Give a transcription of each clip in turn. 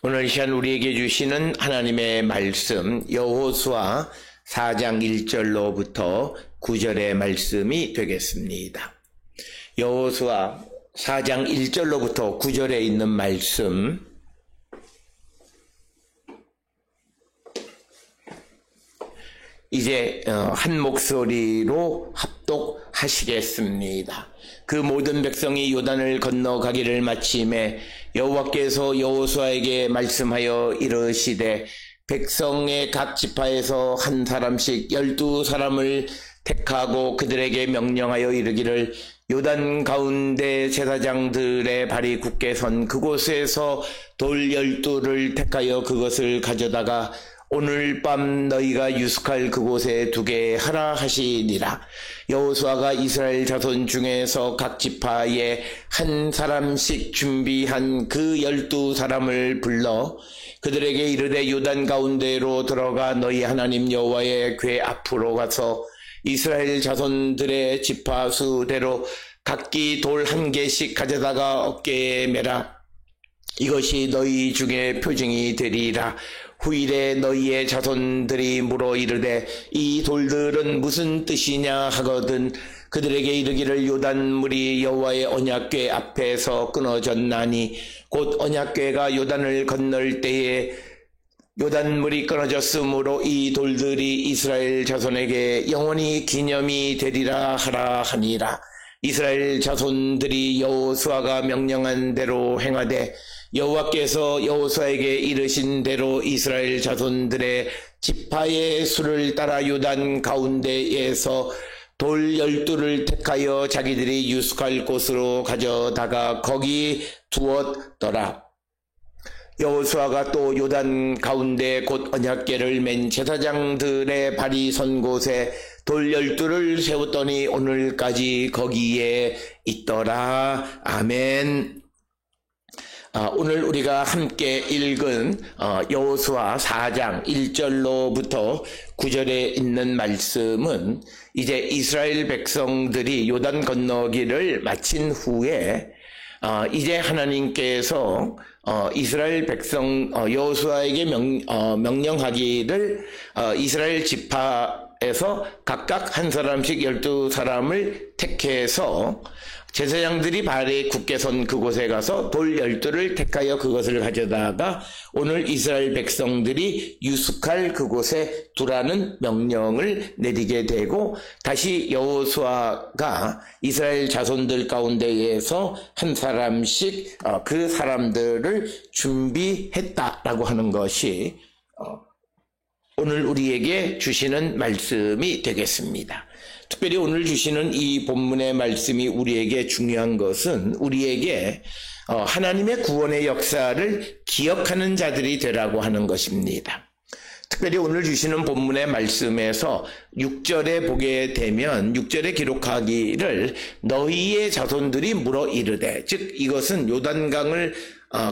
오늘 이 시간 우리에게 주시는 하나님의 말씀 여호수아 4장 1절로부터 9절의 말씀이 되겠습니다. 여호수아 4장 1절로부터 9절에 있는 말씀 이제 한 목소리로 합독하시겠습니다. 그 모든 백성이 요단을 건너가기를 마침에 여호와께서 여호수아에게 말씀하여 이르시되 백성의 각 지파에서 한 사람씩 12사람을 택하고 그들에게 명령하여 이르기를 요단 가운데 제사장들의 발이 굳게 선 그곳에서 돌 12를 택하여 그것을 가져다가 오늘 밤 너희가 유숙할 그곳에 두게 하라 하시니라. 여호수아가 이스라엘 자손 중에서 각 지파에 한 사람씩 준비한 그 12사람을 불러 그들에게 이르되 요단 가운데로 들어가 너희 하나님 여호와의 궤 앞으로 가서 이스라엘 자손들의 지파 수대로 각기 돌 1개씩 가져다가 어깨에 매라. 이것이 너희 중에 표징이 되리라. 후일에 너희의 자손들이 물어 이르되 이 돌들은 무슨 뜻이냐 하거든 그들에게 이르기를 요단물이 여호와의 언약궤 앞에서 끊어졌나니 곧 언약궤가 요단을 건널 때에 요단물이 끊어졌으므로 이 돌들이 이스라엘 자손에게 영원히 기념이 되리라 하라 하니라. 이스라엘 자손들이 여호수아가 명령한 대로 행하되 여호와께서 여호수아에게 이르신 대로 이스라엘 자손들의 지파의 수를 따라 요단 가운데에서 돌 12를 택하여 자기들이 유숙할 곳으로 가져다가 거기 두었더라. 여호수아가 또 요단 가운데 곧 언약궤를 맨 제사장들의 발이 선 곳에 돌 12를 세웠더니 오늘까지 거기에 있더라. 아멘. 오늘 우리가 함께 읽은 여호수아 4장 1절로부터 9절에 있는 말씀은 이제 이스라엘 백성들이 요단 건너기를 마친 후에 이제 하나님께서 이스라엘 백성 여호수아에게 명령하기를 이스라엘 지파에서 각각 한 사람씩 12사람을 택해서 제사장들이 발에 굳게 선 그곳에 가서 돌 12를 택하여 그것을 가져다가 오늘 이스라엘 백성들이 유숙할 그곳에 두라는 명령을 내리게 되고 다시 여호수아가 이스라엘 자손들 가운데에서 한 사람씩 그 사람들을 준비했다라고 하는 것이 오늘 우리에게 주시는 말씀이 되겠습니다. 특별히 오늘 주시는 이 본문의 말씀이 우리에게 중요한 것은 우리에게 하나님의 구원의 역사를 기억하는 자들이 되라고 하는 것입니다. 특별히 오늘 주시는 본문의 말씀에서 6절에 보게 되면 6절에 기록하기를 너희의 자손들이 물어 이르되 즉 이것은 요단강을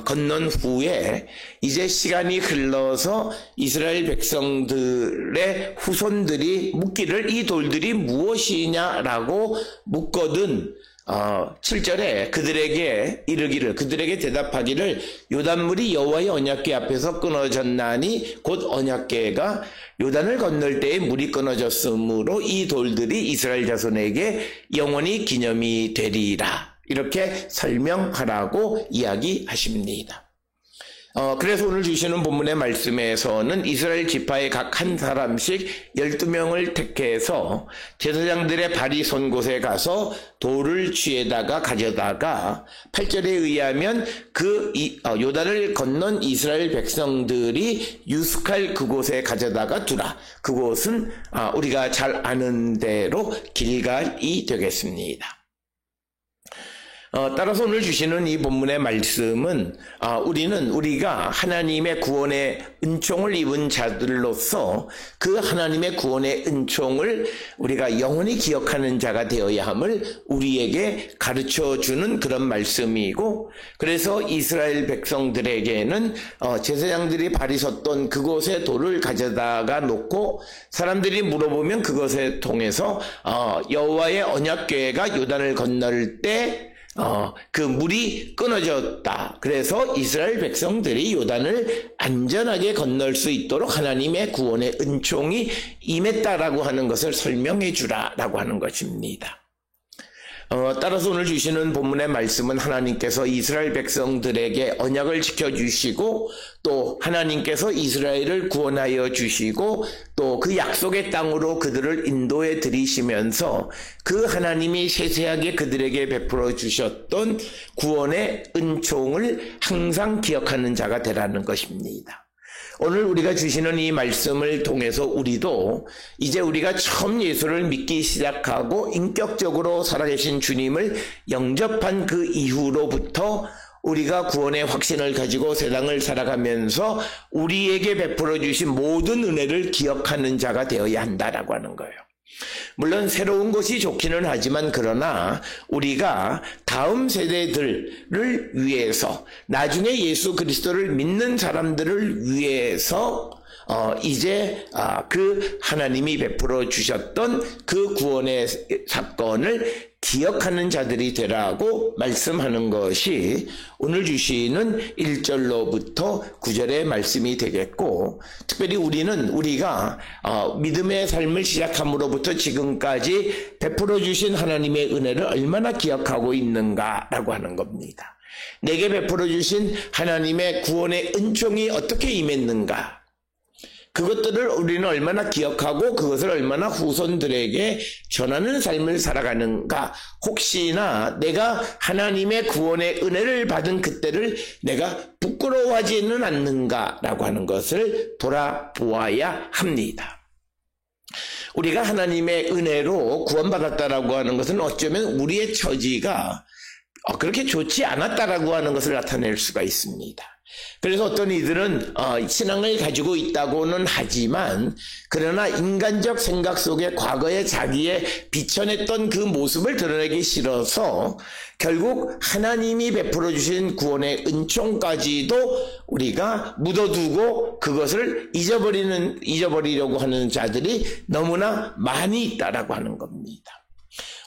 건넌 후에 이제 시간이 흘러서 이스라엘 백성들의 후손들이 묻기를 이 돌들이 무엇이냐라고 묻거든 7절에 그들에게 이르기를 그들에게 대답하기를 요단물이 여호와의 언약궤 앞에서 끊어졌나니 곧 언약궤가 요단을 건널 때에 물이 끊어졌으므로 이 돌들이 이스라엘 자손에게 영원히 기념이 되리라. 이렇게 설명하라고 이야기하십니다. 그래서 오늘 주시는 본문의 말씀에서는 이스라엘 지파의 각 한 사람씩 12명을 택해서 제사장들의 발이 선 곳에 가서 돌을 쥐에다가 가져다가 8절에 의하면 그 요단을 건넌 이스라엘 백성들이 유숙할 그곳에 가져다가 두라. 그곳은 우리가 잘 아는 대로 길갈이 되겠습니다. 따라서 오늘 주시는 이 본문의 말씀은 우리가 하나님의 구원의 은총을 입은 자들로서 그 하나님의 구원의 은총을 우리가 영원히 기억하는 자가 되어야 함을 우리에게 가르쳐주는 그런 말씀이고 그래서 이스라엘 백성들에게는 제사장들이 발이 섰던 그곳에 돌을 가져다가 놓고 사람들이 물어보면 그것에 통해서 여호와의 언약궤가 요단을 건널 때 그 물이 끊어졌다. 그래서 이스라엘 백성들이 요단을 안전하게 건널 수 있도록 하나님의 구원의 은총이 임했다라고 하는 것을 설명해 주라라고 하는 것입니다. 따라서 오늘 주시는 본문의 말씀은 하나님께서 이스라엘 백성들에게 언약을 지켜주시고 또 하나님께서 이스라엘을 구원하여 주시고 또 그 약속의 땅으로 그들을 인도해 들이시면서 그 하나님이 세세하게 그들에게 베풀어 주셨던 구원의 은총을 항상 기억하는 자가 되라는 것입니다. 오늘 우리가 주시는 이 말씀을 통해서 우리도 이제 우리가 처음 예수를 믿기 시작하고 인격적으로 살아계신 주님을 영접한 그 이후로부터 우리가 구원의 확신을 가지고 세상을 살아가면서 우리에게 베풀어 주신 모든 은혜를 기억하는 자가 되어야 한다라고 하는 거예요. 물론 새로운 것이 좋기는 하지만 그러나 우리가 다음 세대들을 위해서 나중에 예수 그리스도를 믿는 사람들을 위해서 이제 그 하나님이 베풀어 주셨던 그 구원의 사건을 기억하는 자들이 되라고 말씀하는 것이 오늘 주시는 1절로부터 9절의 말씀이 되겠고, 특별히 우리가 믿음의 삶을 시작함으로부터 지금까지 베풀어 주신 하나님의 은혜를 얼마나 기억하고 있는가라고 하는 겁니다. 내게 베풀어 주신 하나님의 구원의 은총이 어떻게 임했는가, 그것들을 우리는 얼마나 기억하고 그것을 얼마나 후손들에게 전하는 삶을 살아가는가. 혹시나 내가 하나님의 구원의 은혜를 받은 그때를 내가 부끄러워하지는 않는가라고 하는 것을 돌아보아야 합니다. 우리가 하나님의 은혜로 구원받았다라고 하는 것은 어쩌면 우리의 처지가 그렇게 좋지 않았다라고 하는 것을 나타낼 수가 있습니다. 그래서 어떤 이들은 신앙을 가지고 있다고는 하지만 그러나 인간적 생각 속에 과거에 자기의 비춰냈던 그 모습을 드러내기 싫어서 결국 하나님이 베풀어 주신 구원의 은총까지도 우리가 묻어두고 그것을 잊어버리려고 하는 자들이 너무나 많이 있다라고 하는 겁니다.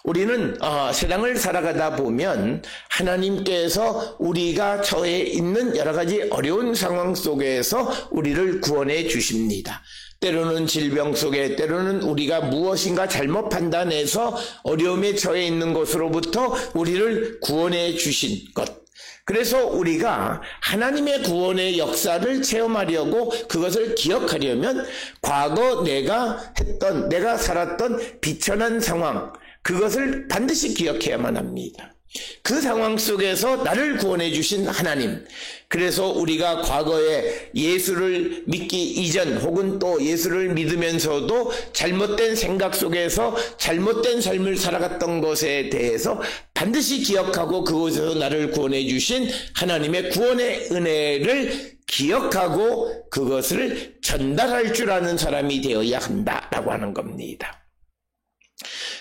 우리는 세상을 살아가다 보면 하나님께서 우리가 처해 있는 여러 가지 어려운 상황 속에서 우리를 구원해 주십니다. 때로는 질병 속에, 때로는 우리가 무엇인가 잘못 판단해서 어려움에 처해 있는 것으로부터 우리를 구원해 주신 것. 그래서 우리가 하나님의 구원의 역사를 체험하려고 그것을 기억하려면 과거 내가 살았던 비천한 상황, 그것을 반드시 기억해야만 합니다. 그 상황 속에서 나를 구원해 주신 하나님, 그래서 우리가 과거에 예수를 믿기 이전 혹은 또 예수를 믿으면서도 잘못된 생각 속에서 잘못된 삶을 살아갔던 것에 대해서 반드시 기억하고 그곳에서 나를 구원해 주신 하나님의 구원의 은혜를 기억하고 그것을 전달할 줄 아는 사람이 되어야 한다라고 하는 겁니다.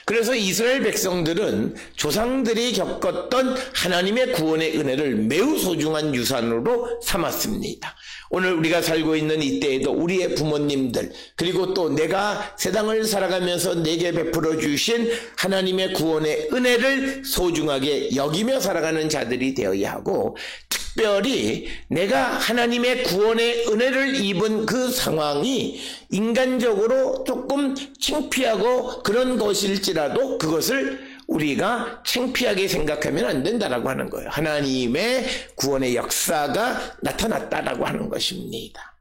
그래서 이스라엘 백성들은 조상들이 겪었던 하나님의 구원의 은혜를 매우 소중한 유산으로 삼았습니다. 오늘 우리가 살고 있는 이때에도 우리의 부모님들, 그리고 또 내가 세상을 살아가면서 내게 베풀어 주신 하나님의 구원의 은혜를 소중하게 여기며 살아가는 자들이 되어야 하고, 특별히 내가 하나님의 구원의 은혜를 입은 그 상황이 인간적으로 조금 창피하고 그런 것일지라도 그것을 우리가 창피하게 생각하면 안 된다라고 하는 거예요. 하나님의 구원의 역사가 나타났다라고 하는 것입니다.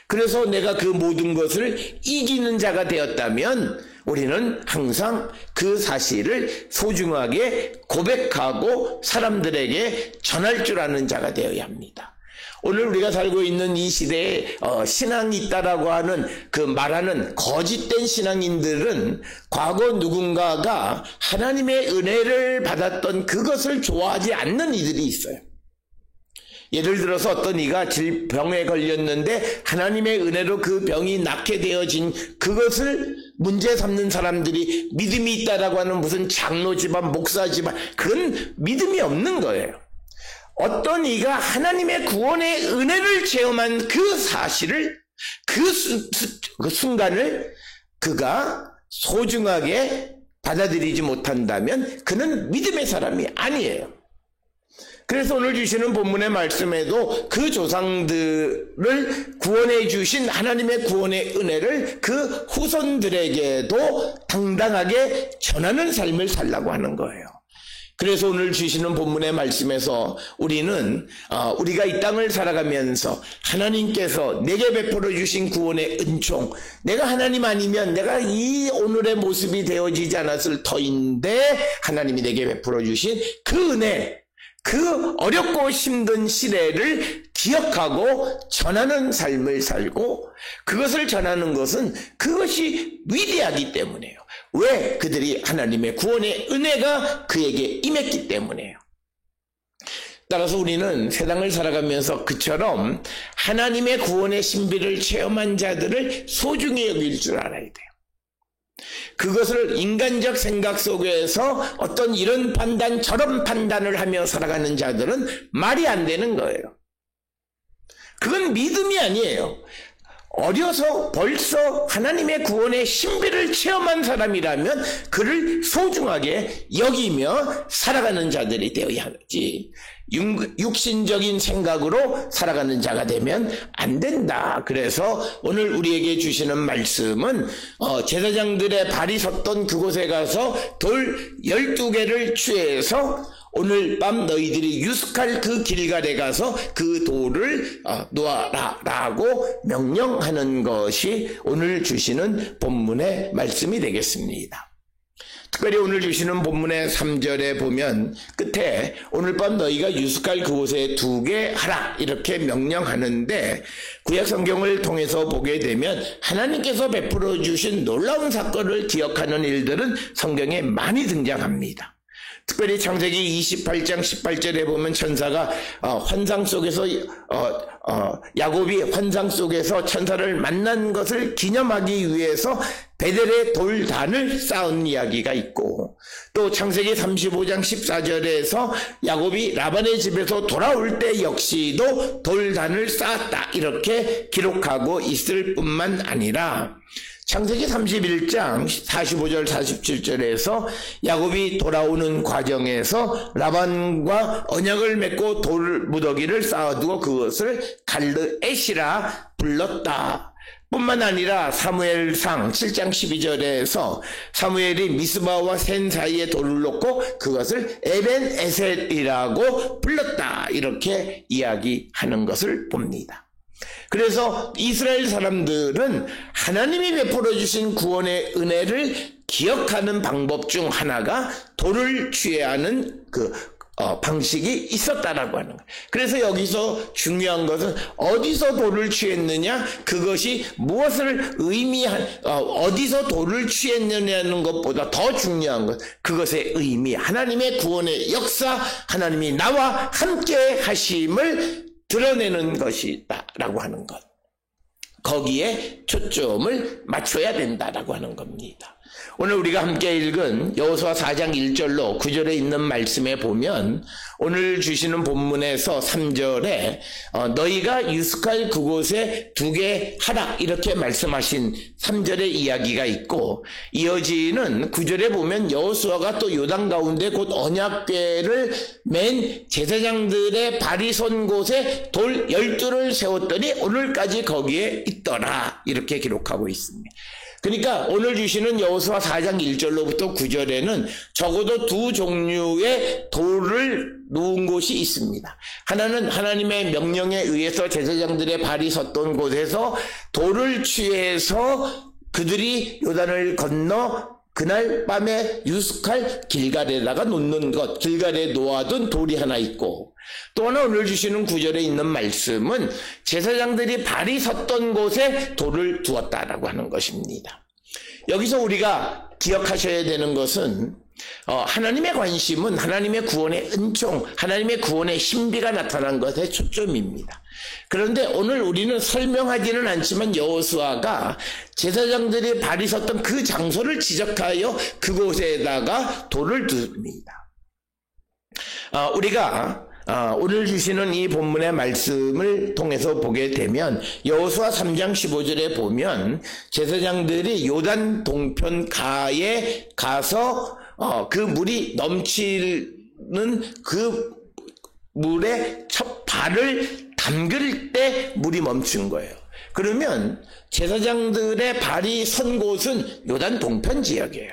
그래서 내가 그 모든 것을 이기는 자가 되었다면 우리는 항상 그 사실을 소중하게 고백하고 사람들에게 전할 줄 아는 자가 되어야 합니다. 오늘 우리가 살고 있는 이 시대에 신앙이 있다라고 하는 그 말하는 거짓된 신앙인들은 과거 누군가가 하나님의 은혜를 받았던 그것을 좋아하지 않는 이들이 있어요. 예를 들어서 어떤 이가 질병에 걸렸는데 하나님의 은혜로 그 병이 낫게 되어진 그것을 문제 삼는 사람들이 믿음이 있다라고 하는 무슨 장로지만 목사지만 그런 믿음이 없는 거예요. 어떤 이가 하나님의 구원의 은혜를 체험한 그 사실을 그 순간을 그가 소중하게 받아들이지 못한다면 그는 믿음의 사람이 아니에요. 그래서 오늘 주시는 본문의 말씀에도 그 조상들을 구원해 주신 하나님의 구원의 은혜를 그 후손들에게도 당당하게 전하는 삶을 살라고 하는 거예요. 그래서 오늘 주시는 본문의 말씀에서 우리는 우리가 이 땅을 살아가면서 하나님께서 내게 베풀어 주신 구원의 은총, 내가 하나님 아니면 내가 이 오늘의 모습이 되어지지 않았을 터인데 하나님이 내게 베풀어 주신 그 은혜, 그 어렵고 힘든 시대를 기억하고 전하는 삶을 살고, 그것을 전하는 것은 그것이 위대하기 때문이에요. 왜? 그들이 하나님의 구원의 은혜가 그에게 임했기 때문이에요. 따라서 우리는 세상을 살아가면서 그처럼 하나님의 구원의 신비를 체험한 자들을 소중히 여길 줄 알아야 돼요. 그것을 인간적 생각 속에서 어떤 이런 판단 저런 판단을 하며 살아가는 자들은 말이 안 되는 거예요. 그건 믿음이 아니에요. 어려서 벌써 하나님의 구원의 신비를 체험한 사람이라면 그를 소중하게 여기며 살아가는 자들이 되어야 하지, 육신적인 생각으로 살아가는 자가 되면 안 된다. 그래서 오늘 우리에게 주시는 말씀은 제사장들의 발이 섰던 그곳에 가서 돌 12개를 취해서 오늘 밤 너희들이 유숙할 그 길갈에 가서 그 돌을 놓아라 라고 명령하는 것이 오늘 주시는 본문의 말씀이 되겠습니다. 특별히 오늘 주시는 본문의 3절에 보면 끝에 오늘 밤 너희가 유숙할 그곳에 두게 하라 이렇게 명령하는데, 구약 성경을 통해서 보게 되면 하나님께서 베풀어 주신 놀라운 사건을 기억하는 일들은 성경에 많이 등장합니다. 특별히 창세기 28장 18절에 보면 천사가 환상 속에서 야곱이 환상 속에서 천사를 만난 것을 기념하기 위해서 베델의 돌단을 쌓은 이야기가 있고, 또 창세기 35장 14절에서 야곱이 라반의 집에서 돌아올 때 역시도 돌단을 쌓았다 이렇게 기록하고 있을 뿐만 아니라 창세기 31장 45절 47절에서 야곱이 돌아오는 과정에서 라반과 언약을 맺고 돌 무더기를 쌓아두고 그것을 갈르엣이라 불렀다. 뿐만 아니라 사무엘상 7장 12절에서 사무엘이 미스바와 센 사이에 돌을 놓고 그것을 에벤에셀이라고 불렀다 이렇게 이야기하는 것을 봅니다. 그래서 이스라엘 사람들은 하나님이 베풀어 주신 구원의 은혜를 기억하는 방법 중 하나가 돌을 취하는 방식이 있었다라고 하는 거예요. 그래서 여기서 중요한 것은 어디서 돌을 취했느냐, 그것이 무엇을 어디서 돌을 취했느냐는 것보다 더 중요한 것, 그것의 의미, 하나님의 구원의 역사, 하나님이 나와 함께 하심을 드러내는 것이다라고 하는 것, 거기에 초점을 맞춰야 된다라고 하는 겁니다. 오늘 우리가 함께 읽은 여호수아 4장 1절로 9절에 있는 말씀에 보면 오늘 주시는 본문에서 3절에 너희가 유숙할 그곳에 두게 하라 이렇게 말씀하신 3절의 이야기가 있고, 이어지는 9절에 보면 여호수아가 또 요단 가운데 곧 언약궤를 맨 제사장들의 발이 선 곳에 돌 12를 세웠더니 오늘까지 거기에 있더라 이렇게 기록하고 있습니다. 그러니까 오늘 주시는 여호수아 4장 1절로부터 9절에는 적어도 두 종류의 돌을 놓은 곳이 있습니다. 하나는 하나님의 명령에 의해서 제사장들의 발이 섰던 곳에서 돌을 취해서 그들이 요단을 건너 그날 밤에 유숙할 길갈에다가 놓는 것, 길갈에 놓아둔 돌이 하나 있고, 또 하나 오늘 주시는 9절에 있는 말씀은 제사장들이 발이 섰던 곳에 돌을 두었다라고 하는 것입니다. 여기서 우리가 기억하셔야 되는 것은 하나님의 관심은 하나님의 구원의 은총, 하나님의 구원의 신비가 나타난 것에 초점입니다. 그런데 오늘 우리는 설명하지는 않지만 여호수아가 제사장들이 발이 섰던 그 장소를 지적하여 그곳에다가 돌을 둡니다. 우리가 오늘 주시는 이 본문의 말씀을 통해서 보게 되면 여호수아 3장 15절에 보면 제사장들이 요단 동편 가에 가서 그 물이 넘치는 그 물에 첫 발을 담글 때 물이 멈춘 거예요. 그러면 제사장들의 발이 선 곳은 요단 동편 지역이에요.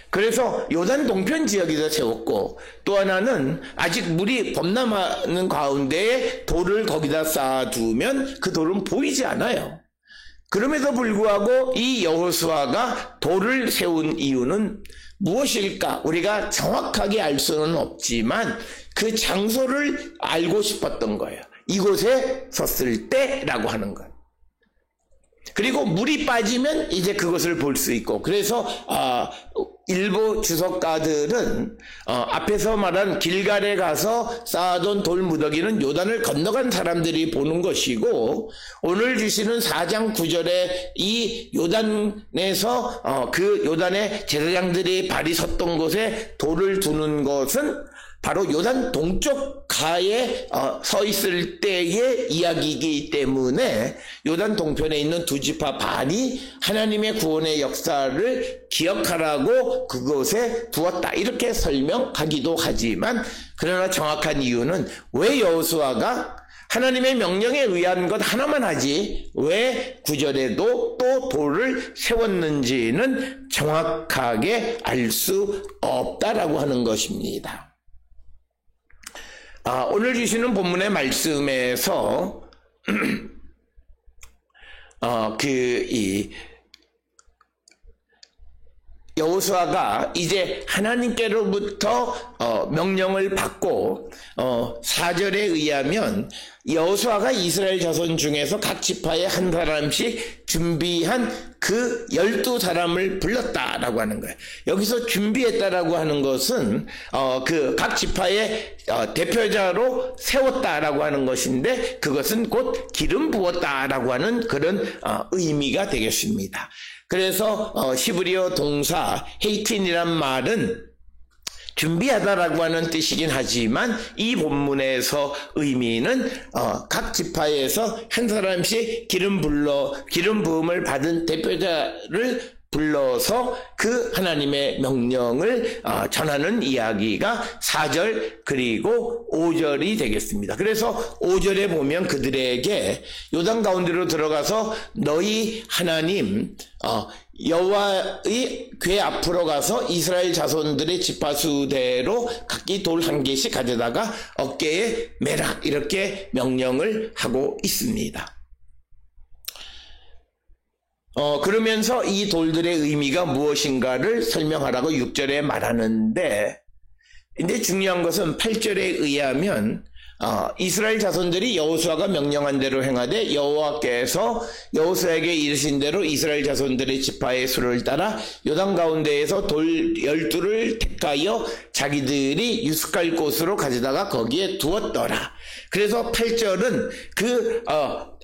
그래서 요단 동편 지역에서 세웠고, 또 하나는 아직 물이 범람하는 가운데에 돌을 거기다 쌓아두면 그 돌은 보이지 않아요. 그럼에도 불구하고 이 여호수아가 돌을 세운 이유는 무엇일까? 우리가 정확하게 알 수는 없지만 그 장소를 알고 싶었던 거예요. 이곳에 섰을 때라고 하는 것. 그리고 물이 빠지면 이제 그것을 볼 수 있고, 그래서 일부 주석가들은 앞에서 말한 길갈에 가서 쌓아둔 돌무더기는 요단을 건너간 사람들이 보는 것이고, 오늘 주시는 4장 9절에 이 요단에서 그 요단에 제사장들이 발이 섰던 곳에 돌을 두는 것은 바로 요단 동쪽 가에 서 있을 때의 이야기이기 때문에 요단 동편에 있는 두 지파 반이 하나님의 구원의 역사를 기억하라고 그곳에 두었다, 이렇게 설명하기도 하지만, 그러나 정확한 이유는 왜 여호수아가 하나님의 명령에 의한 것 하나만 하지 왜 9절에도 또 돌을 세웠는지는 정확하게 알 수 없다라고 하는 것입니다. 오늘 주시는 본문의 말씀에서 여호수아가 이제 하나님께로부터 명령을 받고 4절에 의하면 여호수아가 이스라엘 자손 중에서 각 지파에 한 사람씩 준비한 그 12사람을 불렀다라고 하는 거예요. 여기서 준비했다라고 하는 것은 그 각 지파의 대표자로 세웠다라고 하는 것인데, 그것은 곧 기름 부었다라고 하는 그런 의미가 되겠습니다. 그래서 히브리어 동사 헤이틴이란 말은 준비하다라고 하는 뜻이긴 하지만 이 본문에서 의미는 각 지파에서 한 사람씩 기름 부음을 받은 대표자를 불러서 그 하나님의 명령을 전하는 이야기가 4절 그리고 5절이 되겠습니다. 그래서 5절에 보면 그들에게 요단 가운데로 들어가서 너희 하나님 여호와의 궤 앞으로 가서 이스라엘 자손들의 지파수대로 각기 돌 한 개씩 가져다가 어깨에 매라, 이렇게 명령을 하고 있습니다. 그러면서 이 돌들의 의미가 무엇인가를 설명하라고 6절에 말하는데, 근데 중요한 것은 8절에 의하면 이스라엘 자손들이 여호수아가 명령한 대로 행하되 여호와께서 여호수아에게 이르신 대로 이스라엘 자손들의 지파의 수를 따라 요단 가운데에서 돌 12를 택하여 자기들이 유숙할 곳으로 가져다가 거기에 두었더라. 그래서 8절은 그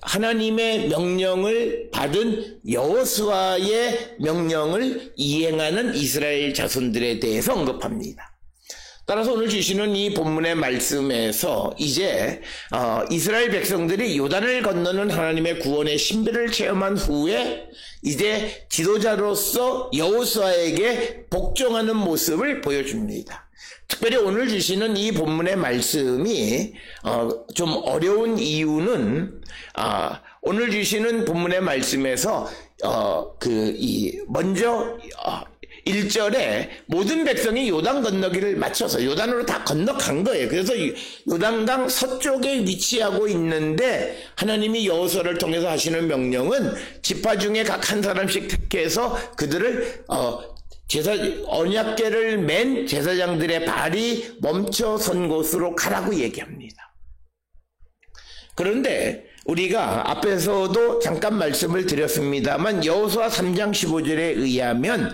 하나님의 명령을 받은 여호수아의 명령을 이행하는 이스라엘 자손들에 대해서 언급합니다. 따라서 오늘 주시는 이 본문의 말씀에서 이제 이스라엘 백성들이 요단을 건너는 하나님의 구원의 신비를 체험한 후에 이제 지도자로서 여호수아에게 복종하는 모습을 보여줍니다. 특별히 오늘 주시는 이 본문의 말씀이 좀 어려운 이유는 오늘 주시는 본문의 말씀에서 먼저 1절에 모든 백성이 요단 건너기를 마쳐서 요단으로 다 건너간 거예요. 그래서 요단강 서쪽에 위치하고 있는데 하나님이 여호수아를 통해서 하시는 명령은 지파 중에 각 한 사람씩 택해서 그들을 언약궤를 맨 제사장들의 발이 멈춰 선 곳으로 가라고 얘기합니다. 그런데 우리가 앞에서도 잠깐 말씀을 드렸습니다만 여호수아 3장 15절에 의하면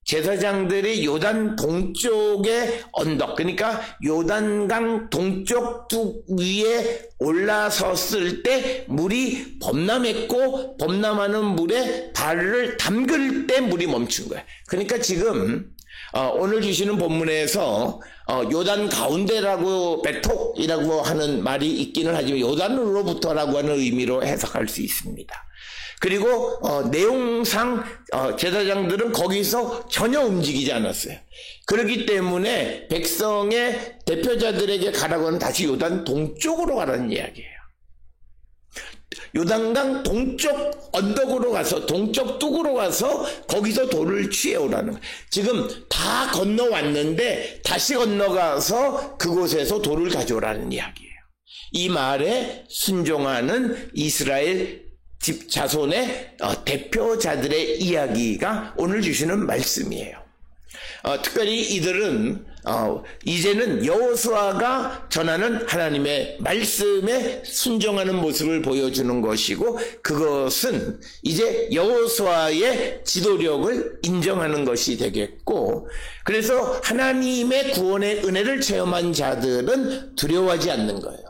제사장들이 요단 동쪽의 언덕, 그러니까 요단강 동쪽 뚝 위에 올라섰을 때 물이 범람했고 범람하는 물에 발을 담글 때 물이 멈춘 거예요. 그러니까 지금 오늘 주시는 본문에서 요단 가운데라고 베톡이라고 하는 말이 있기는 하지만 요단으로부터라고 하는 의미로 해석할 수 있습니다. 그리고 내용상 제사장들은 거기서 전혀 움직이지 않았어요. 그렇기 때문에 백성의 대표자들에게 가라고 하는 다시 요단 동쪽으로 가라는 이야기예요. 요단강 동쪽 언덕으로 가서 동쪽 뚝으로 가서 거기서 돌을 취해오라는 거예요. 지금 다 건너왔는데 다시 건너가서 그곳에서 돌을 가져오라는 이야기예요. 이 말에 순종하는 이스라엘 집 자손의 대표자들의 이야기가 오늘 주시는 말씀이에요. 특별히 이들은 이제는 여호수아가 전하는 하나님의 말씀에 순종하는 모습을 보여주는 것이고, 그것은 이제 여호수아의 지도력을 인정하는 것이 되겠고, 그래서 하나님의 구원의 은혜를 체험한 자들은 두려워하지 않는 거예요.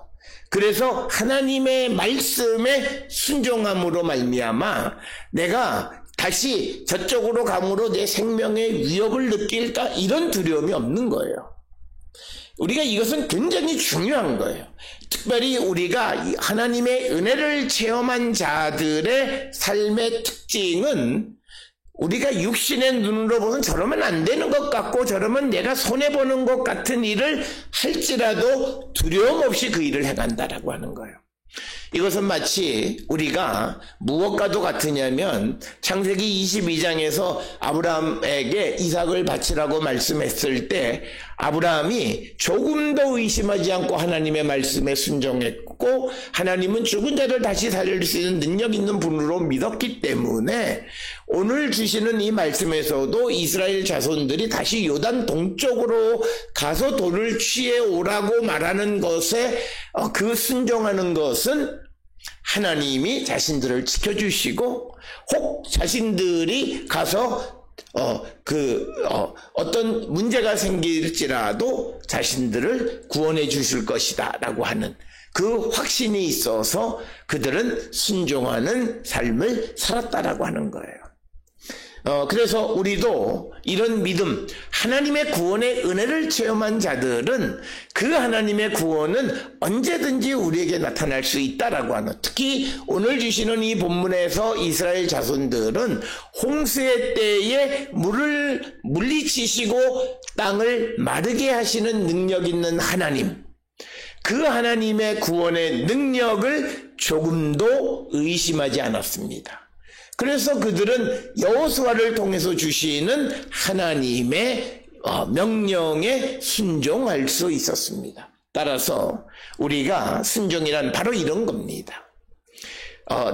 그래서 하나님의 말씀에 순종함으로 말미암아 내가 다시 저쪽으로 감으로 내 생명의 위협을 느낄까, 이런 두려움이 없는 거예요. 우리가 이것은 굉장히 중요한 거예요. 특별히 우리가 하나님의 은혜를 체험한 자들의 삶의 특징은, 우리가 육신의 눈으로 보면 저러면 안 되는 것 같고 저러면 내가 손해보는 것 같은 일을 할지라도 두려움 없이 그 일을 행한다라고 하는 거예요. 이것은 마치 우리가 무엇과도 같으냐면, 창세기 22장에서 아브라함에게 이삭을 바치라고 말씀했을 때 아브라함이 조금도 의심하지 않고 하나님의 말씀에 순종했고, 하나님은 죽은 자를 다시 살릴 수 있는 능력 있는 분으로 믿었기 때문에 오늘 주시는 이 말씀에서도 이스라엘 자손들이 다시 요단 동쪽으로 가서 돌을 취해 오라고 말하는 것에 그 순종하는 것은 하나님이 자신들을 지켜주시고, 혹 자신들이 가서 어떤 문제가 생길지라도 자신들을 구원해 주실 것이다 라고 하는 그 확신이 있어서 그들은 순종하는 삶을 살았다라고 하는 거예요. 그래서 우리도 이런 믿음, 하나님의 구원의 은혜를 체험한 자들은 그 하나님의 구원은 언제든지 우리에게 나타날 수 있다라고 하는, 특히 오늘 주시는 이 본문에서 이스라엘 자손들은 홍수의 때에 물을 물리치시고 땅을 마르게 하시는 능력 있는 하나님, 그 하나님의 구원의 능력을 조금도 의심하지 않았습니다. 그래서 그들은 여호수아를 통해서 주시는 하나님의 명령에 순종할 수 있었습니다. 따라서 우리가 순종이란 바로 이런 겁니다.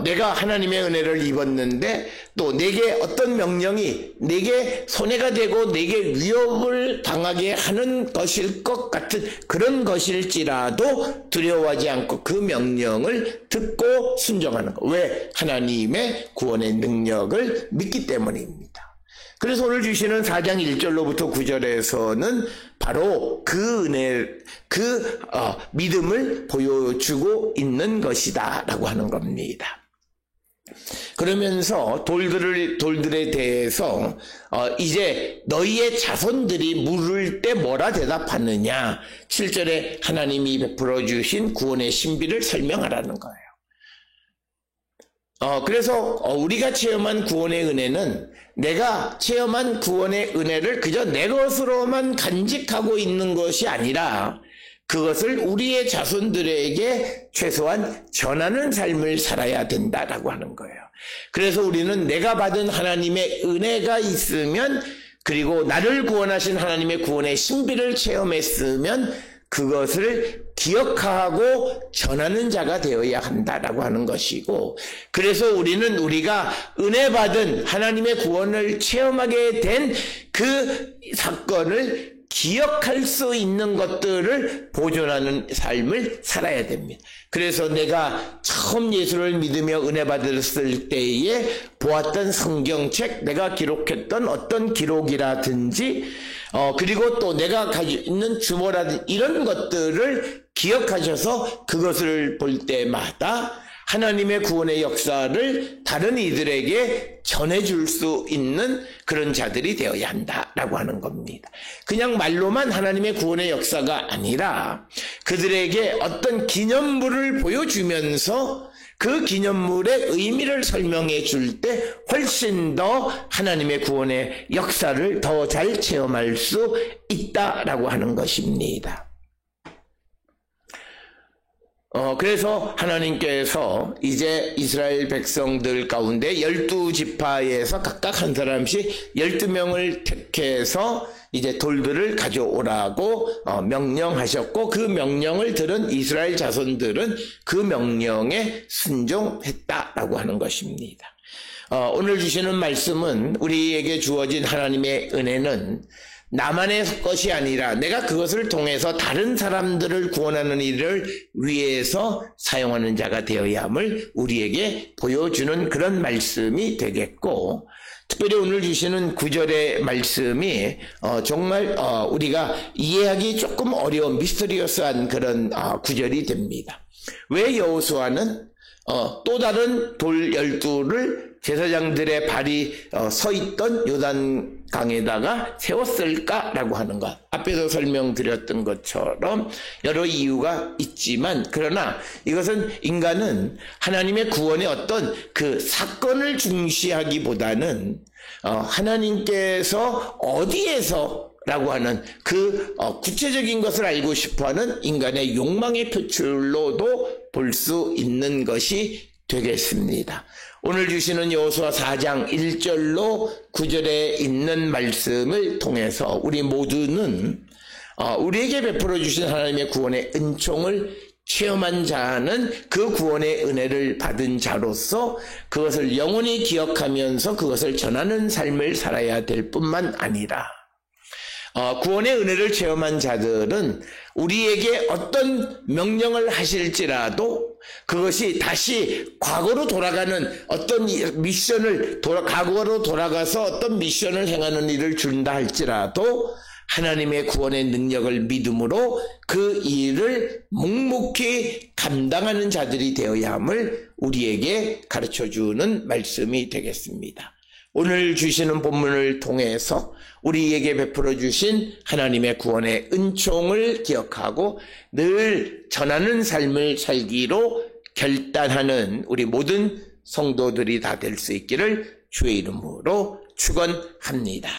내가 하나님의 은혜를 입었는데 또 내게 어떤 명령이 내게 손해가 되고 내게 위협을 당하게 하는 것일 것 같은 그런 것일지라도 두려워하지 않고 그 명령을 듣고 순종하는 것. 왜? 하나님의 구원의 능력을 믿기 때문입니다. 그래서 오늘 주시는 4장 1절로부터 9절에서는 바로 그 은혜, 믿음을 보여주고 있는 것이다 라고 하는 겁니다. 그러면서 돌들에 대해서 이제 너희의 자손들이 물을 때 뭐라 대답하느냐, 7절에 하나님이 베풀어 주신 구원의 신비를 설명하라는 거예요. 그래서 우리가 체험한 구원의 은혜는, 내가 체험한 구원의 은혜를 그저 내 것으로만 간직하고 있는 것이 아니라 그것을 우리의 자손들에게 최소한 전하는 삶을 살아야 된다라고 하는 거예요. 그래서 우리는 내가 받은 하나님의 은혜가 있으면, 그리고 나를 구원하신 하나님의 구원의 신비를 체험했으면 그것을 기억하고 전하는 자가 되어야 한다라고 하는 것이고, 그래서 우리가 은혜 받은 하나님의 구원을 체험하게 된 그 사건을 기억할 수 있는 것들을 보존하는 삶을 살아야 됩니다. 그래서 내가 처음 예수를 믿으며 은혜 받았을 때에 보았던 성경책, 내가 기록했던 어떤 기록이라든지 그리고 또 내가 가지고 있는 주보라든지 이런 것들을 기억하셔서 그것을 볼 때마다 하나님의 구원의 역사를 다른 이들에게 전해줄 수 있는 그런 자들이 되어야 한다라고 하는 겁니다. 그냥 말로만 하나님의 구원의 역사가 아니라 그들에게 어떤 기념물을 보여주면서 그 기념물의 의미를 설명해 줄 때 훨씬 더 하나님의 구원의 역사를 더 잘 체험할 수 있다라고 하는 것입니다. 그래서 하나님께서 이제 이스라엘 백성들 가운데 12지파에서 각각 한 사람씩 12명을 택해서 이제 돌들을 가져오라고 명령하셨고, 그 명령을 들은 이스라엘 자손들은 그 명령에 순종했다라고 하는 것입니다. 오늘 주시는 말씀은 우리에게 주어진 하나님의 은혜는 나만의 것이 아니라 내가 그것을 통해서 다른 사람들을 구원하는 일을 위해서 사용하는 자가 되어야 함을 우리에게 보여주는 그런 말씀이 되겠고, 특별히 오늘 주시는 9절의 말씀이 정말 우리가 이해하기 조금 어려운 미스터리어스한 그런 구절이 됩니다. 왜 여호수아는 또 다른 돌 12를 제사장들의 발이 서 있던 요단 강에다가 세웠을까라고 하는 것. 앞에서 설명드렸던 것처럼 여러 이유가 있지만, 그러나 이것은 인간은 하나님의 구원의 어떤 그 사건을 중시하기보다는 하나님께서 어디에서 라고 하는 그 구체적인 것을 알고 싶어하는 인간의 욕망의 표출로도 볼 수 있는 것이 되겠습니다. 오늘 주시는 여호수아 4장 1절로 9절에 있는 말씀을 통해서 우리 모두는 우리에게 베풀어 주신 하나님의 구원의 은총을 체험한 자는 그 구원의 은혜를 받은 자로서 그것을 영원히 기억하면서 그것을 전하는 삶을 살아야 될 뿐만 아니라, 구원의 은혜를 체험한 자들은 우리에게 어떤 명령을 하실지라도 그것이 다시 과거로 돌아가는 어떤 미션을 과거로 돌아가서 어떤 미션을 행하는 일을 준다 할지라도 하나님의 구원의 능력을 믿음으로 그 일을 묵묵히 감당하는 자들이 되어야 함을 우리에게 가르쳐주는 말씀이 되겠습니다. 오늘 주시는 본문을 통해서 우리에게 베풀어 주신 하나님의 구원의 은총을 기억하고 늘 전하는 삶을 살기로 결단하는 우리 모든 성도들이 다 될 수 있기를 주의 이름으로 축원합니다.